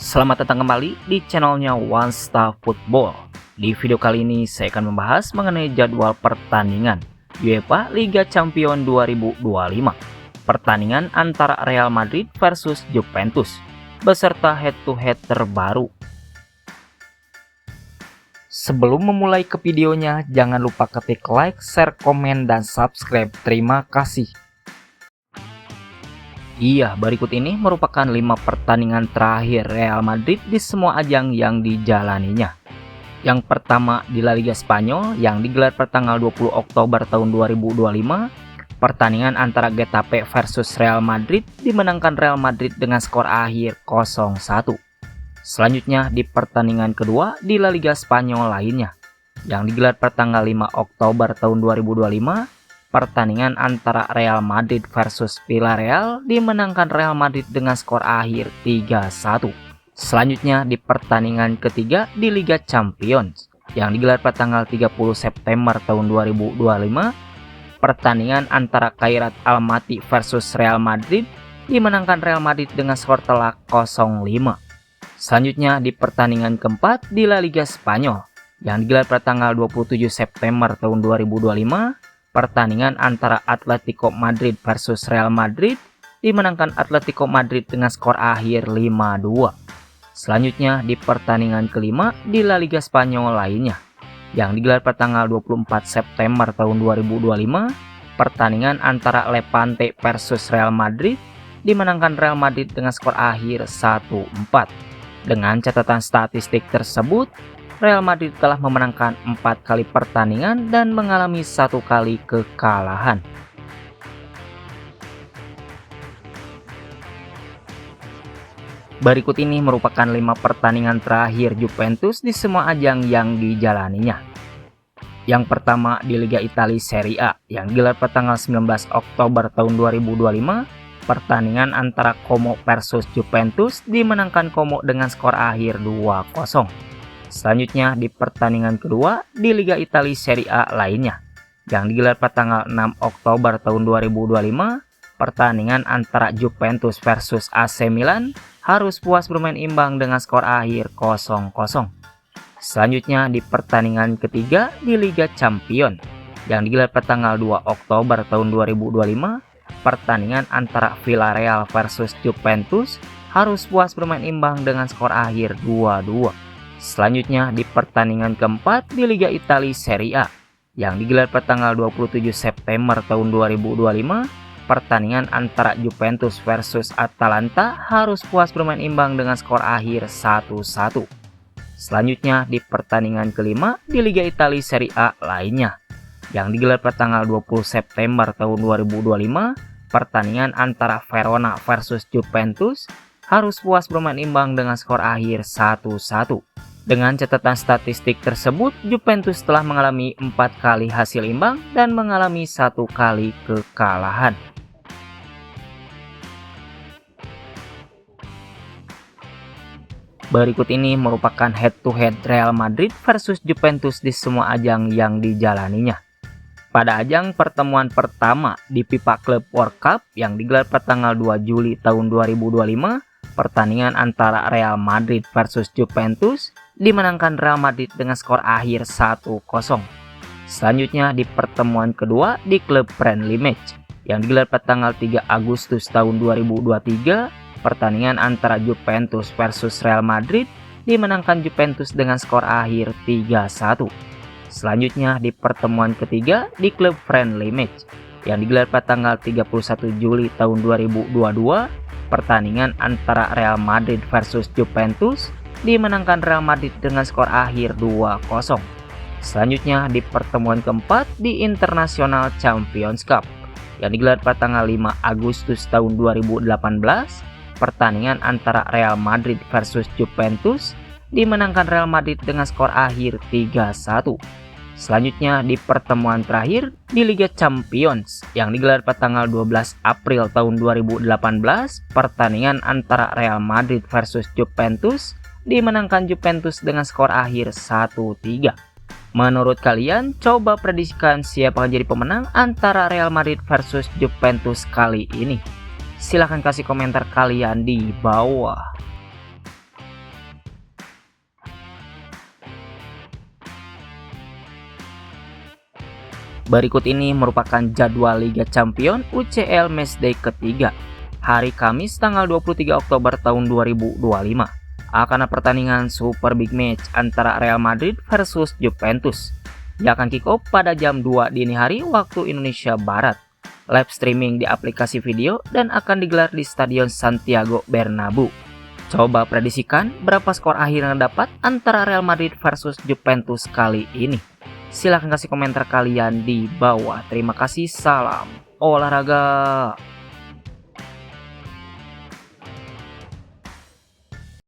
Selamat datang kembali di channelnya One Star Football. Di video kali ini saya akan membahas mengenai jadwal pertandingan UEFA Liga Champions 2025. Pertandingan antara Real Madrid versus Juventus beserta head-to-head terbaru. Sebelum memulai ke videonya, jangan lupa ketik like, share, komen, dan subscribe. Terima kasih. Iya, berikut ini merupakan 5 pertandingan terakhir Real Madrid di semua ajang yang dijalaninya. Yang pertama di La Liga Spanyol yang digelar pada tanggal 20 Oktober tahun 2025, pertandingan antara Getafe versus Real Madrid dimenangkan Real Madrid dengan skor akhir 0-1. Selanjutnya di pertandingan kedua di La Liga Spanyol lainnya, yang digelar pada tanggal 5 Oktober tahun 2025, pertandingan antara Real Madrid versus Villarreal dimenangkan Real Madrid dengan skor akhir 3-1. Selanjutnya di pertandingan ketiga di Liga Champions yang digelar pada tanggal 30 September tahun 2025, pertandingan antara Khairat Almaty versus Real Madrid dimenangkan Real Madrid dengan skor telak 0-5. Selanjutnya di pertandingan keempat di La Liga Spanyol yang digelar pada tanggal 27 September tahun 2025, pertandingan antara Atletico Madrid versus Real Madrid dimenangkan Atletico Madrid dengan skor akhir 5-2. Selanjutnya di pertandingan kelima di La Liga Spanyol lainnya yang digelar pada tanggal 24 September tahun 2025, pertandingan antara Levante versus Real Madrid dimenangkan Real Madrid dengan skor akhir 1-4. Dengan catatan statistik tersebut, Real Madrid telah memenangkan 4 kali pertandingan dan mengalami 1 kali kekalahan. Berikut ini merupakan 5 pertandingan terakhir Juventus di semua ajang yang dijalaninya. Yang pertama di Liga Italia Serie A yang digelar pada tanggal 19 Oktober tahun 2025, pertandingan antara Como versus Juventus dimenangkan Como dengan skor akhir 2-0. Selanjutnya di pertandingan kedua di Liga Italia Serie A lainnya yang digelar pada tanggal 6 Oktober tahun 2025, pertandingan antara Juventus versus AC Milan harus puas bermain imbang dengan skor akhir 0-0. Selanjutnya di pertandingan ketiga di Liga Champions yang digelar pada tanggal 2 Oktober tahun 2025, pertandingan antara Villarreal versus Juventus harus puas bermain imbang dengan skor akhir 2-2. Selanjutnya di pertandingan keempat di Liga Italia Serie A yang digelar pada tanggal 27 September tahun 2025, pertandingan antara Juventus versus Atalanta harus puas bermain imbang dengan skor akhir 1-1. Selanjutnya di pertandingan kelima di Liga Italia Serie A lainnya yang digelar pada tanggal 20 September tahun 2025, pertandingan antara Verona versus Juventus harus puas bermain imbang dengan skor akhir 1-1. Dengan catatan statistik tersebut, Juventus telah mengalami 4 kali hasil imbang dan mengalami 1 kali kekalahan. Berikut ini merupakan head-to-head Real Madrid versus Juventus di semua ajang yang dijalaninya. Pada ajang pertemuan pertama di FIFA Club World Cup yang digelar pada tanggal 2 Juli tahun 2025, pertandingan antara Real Madrid versus Juventus dimenangkan Real Madrid dengan skor akhir 1-0. Selanjutnya di pertemuan kedua di klub friendly match yang digelar pada tanggal 3 Agustus tahun 2023, pertandingan antara Juventus versus Real Madrid dimenangkan Juventus dengan skor akhir 3-1. Selanjutnya di pertemuan ketiga di klub friendly match yang digelar pada tanggal 31 Juli tahun 2022, pertandingan antara Real Madrid versus Juventus dimenangkan Real Madrid dengan skor akhir 2-0. Selanjutnya di pertemuan keempat di International Champions Cup yang digelar pada tanggal 5 Agustus tahun 2018, pertandingan antara Real Madrid versus Juventus dimenangkan Real Madrid dengan skor akhir 3-1. Selanjutnya di pertemuan terakhir di Liga Champions yang digelar pada tanggal 12 April tahun 2018, pertandingan antara Real Madrid versus Juventus dimenangkan Juventus dengan skor akhir 1-3. Menurut kalian, coba prediksikan siapa yang jadi pemenang antara Real Madrid versus Juventus kali ini. Silahkan kasih komentar kalian di bawah. Berikut ini merupakan jadwal Liga Champions UCL Matchday ketiga. Hari Kamis tanggal 23 Oktober tahun 2025 akan ada pertandingan super big match antara Real Madrid versus Juventus. Yang akan kick off pada jam 2 dini hari waktu Indonesia Barat. Live streaming di aplikasi video dan akan digelar di Stadion Santiago Bernabeu. Coba prediksikan berapa skor akhir yang dapat antara Real Madrid versus Juventus kali ini. Silahkan kasih komentar kalian di bawah. Terima kasih, salam olahraga.